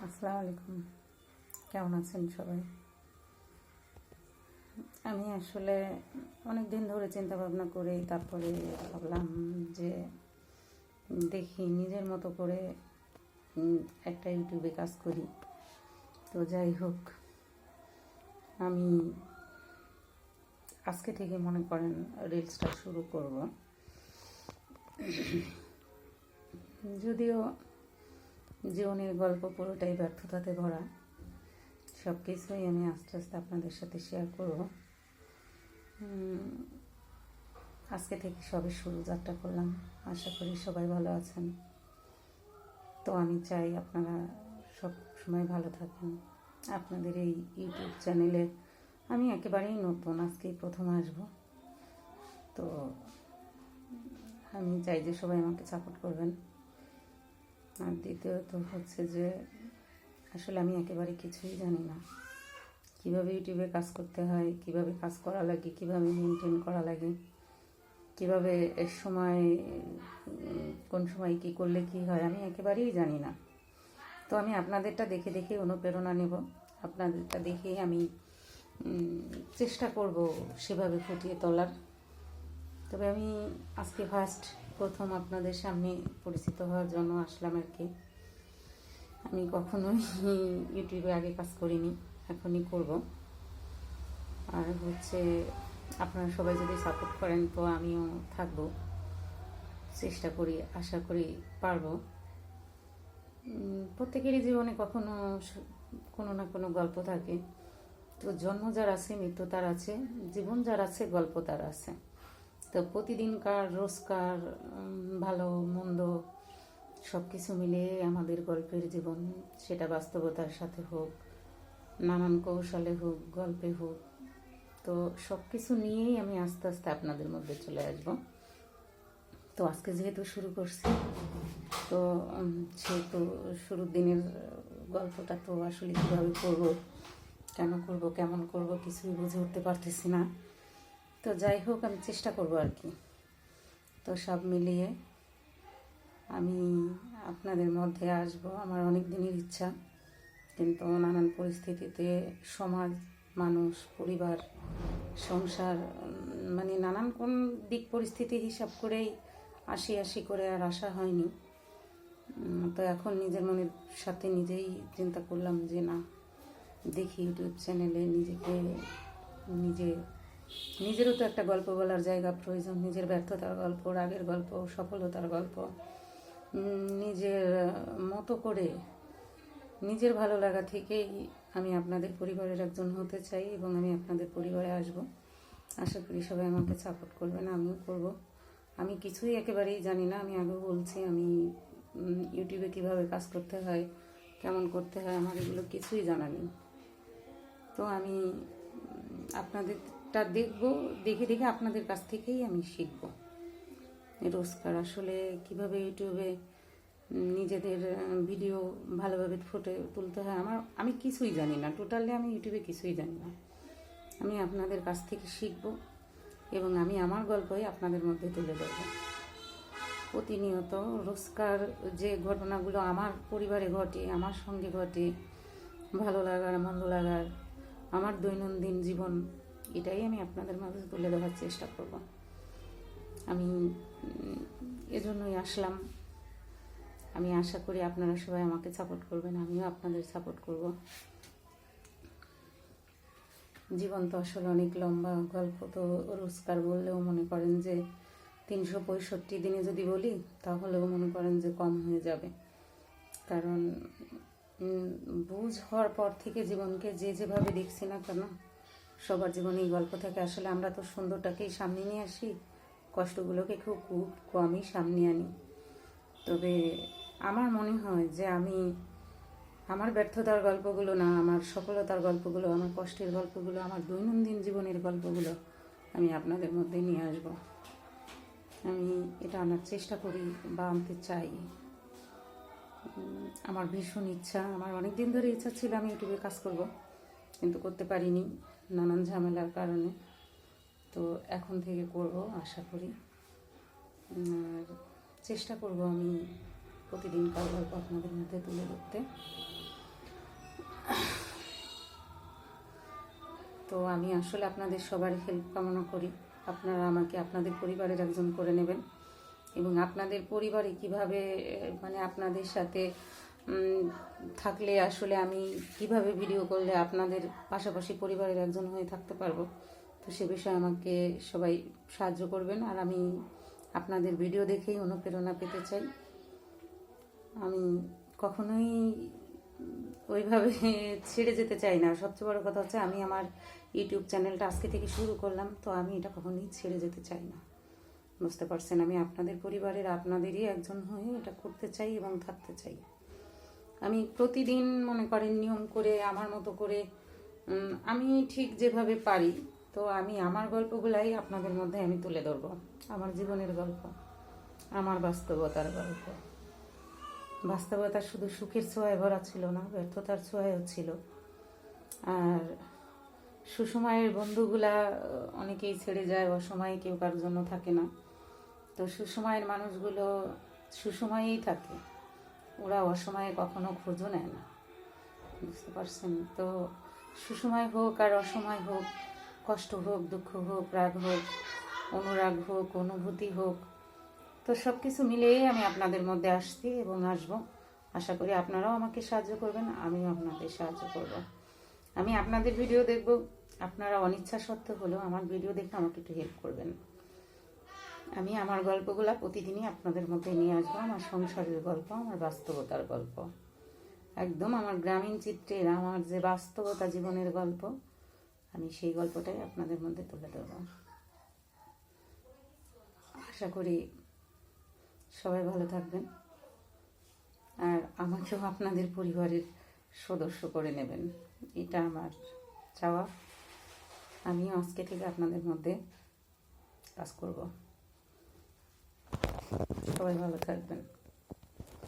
আসসালামু আলাইকুম। কেমন আছেন সবাই? আমি আসলে অনেক দিন ধরে চিন্তা ভাবনা করে তারপরে ভাবলাম যে দেখি নিজের মতো করে একটা ইউটিউবে কাজ করি। তো যাই হোক, আমি আজকে থেকে মনে করেন রিলসটা শুরু করব। যদিও জীবনের গল্প পুরোটাই ব্যর্থতাতে ভরা, সব কিছুই আমি আস্তে আস্তে আপনাদের সাথে শেয়ার করব। আজকে থেকে সবে শুরু যাত্রা করলাম। আশা করি সবাই ভালো আছেন। তো আমি চাই আপনারা সব সময় ভালো থাকেন। আপনাদের এই ইউটিউব চ্যানেলে আমি একেবারেই নতুন, আজকেই প্রথম আসব। তো আমি চাই যে সবাই আমাকে সাপোর্ট করবেন। আর দ্বিতীয়ত হচ্ছে যে আসলে আমি একেবারে কিছুই জানি না, কীভাবে ইউটিউবে কাজ করতে হয়, কীভাবে কাজ করা লাগে, কীভাবে মেনটেন করা লাগে, কীভাবে এর সময় কোন সময় কী করলে কী হয়, আমি একেবারেই জানি না। তো আমি আপনাদেরটা দেখে দেখে অনুপ্রেরণা নেব। আপনাদেরটা দেখেই আমি চেষ্টা করব সেভাবে ফুটিয়ে তোলার। তবে আমি আজকে প্রথম আপনাদের সামনে পরিচিত হওয়ার জন্য আসলাম আর কি। আমি কখনোই ইউটিউবে আগে কাজ করিনি, এখনই করব। আর হচ্ছে আপনারা সবাই যদি সাপোর্ট করেন তো আমিও থাকবো, চেষ্টা করি, আশা করি পারবো। প্রত্যেকেরই জীবনে কোনো না কোনো গল্প থাকে। তো জন্ম যার আছে, মৃত্যু তার আছে, জীবন যার আছে, গল্প তার আছে। তো প্রতিদিনকার রোজকার ভালো মন্দ সব কিছু মিলিয়ে আমাদের গল্পের জীবন, সেটা বাস্তবতার সাথে হোক, নানান কৌশলে হোক, গল্পে হোক, তো সব কিছু নিয়েই আমি আস্তে আস্তে আপনাদের মধ্যে চলে আসব। তো আজকে যেহেতু শুরু করছি, তো সেহেতু শুরুর দিনের গল্পটা তো আসলে কীভাবে করব, কেন করব, কেমন করব, কিছুই বুঝে উঠতে পারতেছি না। তো যাই হোক, আমি চেষ্টা করব আর কি। তো সব মিলিয়ে আমি আপনাদের মধ্যে আসব, আমার অনেক দিনের ইচ্ছা। কিন্তু নানান পরিস্থিতিতে সমাজ, মানুষ, পরিবার, সংসার, মানে নানান কোন দিক পরিস্থিতি হিসাব করেই আসি করে আর আসা হয়নি। তো এখন নিজের মনের সাথে নিজেই চিন্তা করলাম যে না, দেখি ইউটিউব চ্যানেলে নিজেরও তো একটা গল্প বলার জায়গা প্রয়োজন। নিজের ব্যর্থতার গল্প, রাগের গল্প, সফলতার গল্প, নিজের মতো করে, নিজের ভালো লাগা থেকেই আমি আপনাদের পরিবারের একজন হতে চাই এবং আমি আপনাদের পরিবারে আসব। আশা করি সবাই আমাকে সাপোর্ট করবেন, আমিও করব। আমি কিছুই একেবারেই জানি না, আমি আগেও বলছি, আমি ইউটিউবে কিভাবে কাজ করতে হয়, কেমন করতে হয়, আমার এগুলো কিছুই জানা নেই। তো আমি আপনাদেরটা দেখব, দেখে দেখে আপনাদের কাছ থেকেই আমি শিখব রোজকার আসলে কিভাবে ইউটিউবে নিজেদের ভিডিও ভালোভাবে ফুটে তুলতে হয়। আমি কিছুই জানি না, টোটালি আমি ইউটিউবে কিছুই জানি না। আমি আপনাদের কাছ থেকে শিখব এবং আমি আমার গল্পই আপনাদের মধ্যে তুলে ধরব। প্রতিনিয়ত রোজকার যে ঘটনাগুলো আমার পরিবারে ঘটে, আমার সঙ্গে ঘটে, ভালো লাগার, মন্দ লাগার, আমার দৈনন্দিন জীবন, এটাই আমি আপনাদের মাঝে তুলে ধরার চেষ্টা করব। আমি এজন্যই আসলাম। আমি আশা করি আপনারা সবাই আমাকে সাপোর্ট করবেন, আমিও আপনাদের সাপোর্ট করব। জীবন তো আসলে অনেক লম্বা গল্প। তো রোজকার বললেও মনে করেন যে 365 দিনে যদি বলি তাহলেও মনে করেন যে কম হয়ে যাবে। কারণ বুঝ হওয়ার পর থেকে জীবনকে যেভাবে দেখছি না কেন, সবার জীবনেই গল্প থাকে। আসলে আমরা তো সুন্দরটাকেই সামনে নিয়ে আসি, কষ্টগুলোকে খুব কমই সামনে আনি। তবে আমার মনে হয় যে আমি আমার ব্যর্থতার গল্পগুলো না, আমার সফলতার গল্পগুলো, আমার কষ্টের গল্পগুলো, আমার দৈনন্দিন জীবনের গল্পগুলো আমি আপনাদের মধ্যে নিয়ে আসব। আমি এটা আনার চেষ্টা করি বা আনতে চাই। আমার ভীষণ ইচ্ছা, আমার অনেক দিন ধরে ইচ্ছা ছিল আমি ইউটিউবে কাজ করব, কিন্তু করতে পারিনি নানান ঝামেলার কারণে। তো এখন থেকে করব আশা করি। আর চেষ্টা করব আমি প্রতিদিনকার গল্প আপনাদের মধ্যে তুলে ধরতে। তো আমি আসলে আপনাদের সবার হেল্প কামনা করি, আপনারা আমাকে আপনাদের পরিবারের একজন করে নেবেন এবং আপনাদের পরিবারে কিভাবে মানে আপনাদের সাথে থাকলে আসলে আমি কিভাবে ভিডিও করলে আপনাদের পাশাপাশি পরিবারের একজন হয়ে থাকতে পারবো, তো সে বিষয়ে আমাকে সবাই সাহায্য করবেন। আর আমি আপনাদের ভিডিও দেখেই অনুপ্রেরণা পেতে চাই। আমি কখনোই ওইভাবে ছেড়ে যেতে চাই না। সবচেয়ে বড় কথা হচ্ছে আমি আমার ইউটিউব চ্যানেলটা আজকে থেকে শুরু করলাম, তো আমি এটা কখনোই ছেড়ে যেতে চাই না। বুঝতে পারছেন, আমি আপনাদের পরিবারের আপনাদেরই একজন হয়ে এটা করতে চাই এবং থাকতে চাই। আমি প্রতিদিন মনে করেন নিয়ম করে আমার মতো করে আমি ঠিক যেভাবে পারি, তো আমি আমার গল্পগুলাই আপনাদের মধ্যে আমি তুলে ধরবো। আমার জীবনের গল্প, আমার বাস্তবতার গল্প। বাস্তবতা শুধু সুখের ছোঁয়ায় ভরা ছিল না, ব্যর্থতার ছোঁয়ায়ও ছিল। আর সুসময়ের বন্ধুগুলা অনেকেই ছেড়ে যায়, অসময়ে কেউ কারোর জন্য থাকে না। তো সুসময়ের মানুষগুলো সুসময়েই থাকে, ওরা অসময়ে কখনো খোঁজও নেয় না। বুঝতে পারছেন? তো সুসময় হোক আর অসময় হোক, কষ্ট হোক, দুঃখ হোক, রাগ হোক, অনুরাগ হোক, অনুভূতি হোক, তো সব কিছু মিলিয়েই আমি আপনাদের মধ্যে আসছি এবং আসবো। আশা করি আপনারাও আমাকে সাহায্য করবেন, আমিও আপনাদের সাহায্য করব। আমি আপনাদের ভিডিও দেখব, আপনারা অনিচ্ছা সত্ত্বেও হলেও আমার ভিডিও দেখে আমাকে একটু হেল্প করবেন। আমি আমার গল্পগুলা প্রতিদিনই আপনাদের মধ্যে নিয়ে আসবো, আমার সংসারের গল্প, আমার বাস্তবতার গল্প, একদম আমার গ্রামীণ চিত্রের আমার যে বাস্তবতা জীবনের গল্প, আমি সেই গল্পটাই আপনাদের মধ্যে তুলে ধরব। আশা করি সবাই ভালো থাকবেন আর আমাকেও আপনাদের পরিবারের সদস্য করে নেবেন, এটা আমার চাওয়া। আমিও আজকে থেকে আপনাদের মধ্যে কাজ করব। সবাই ভালো থাকবেন।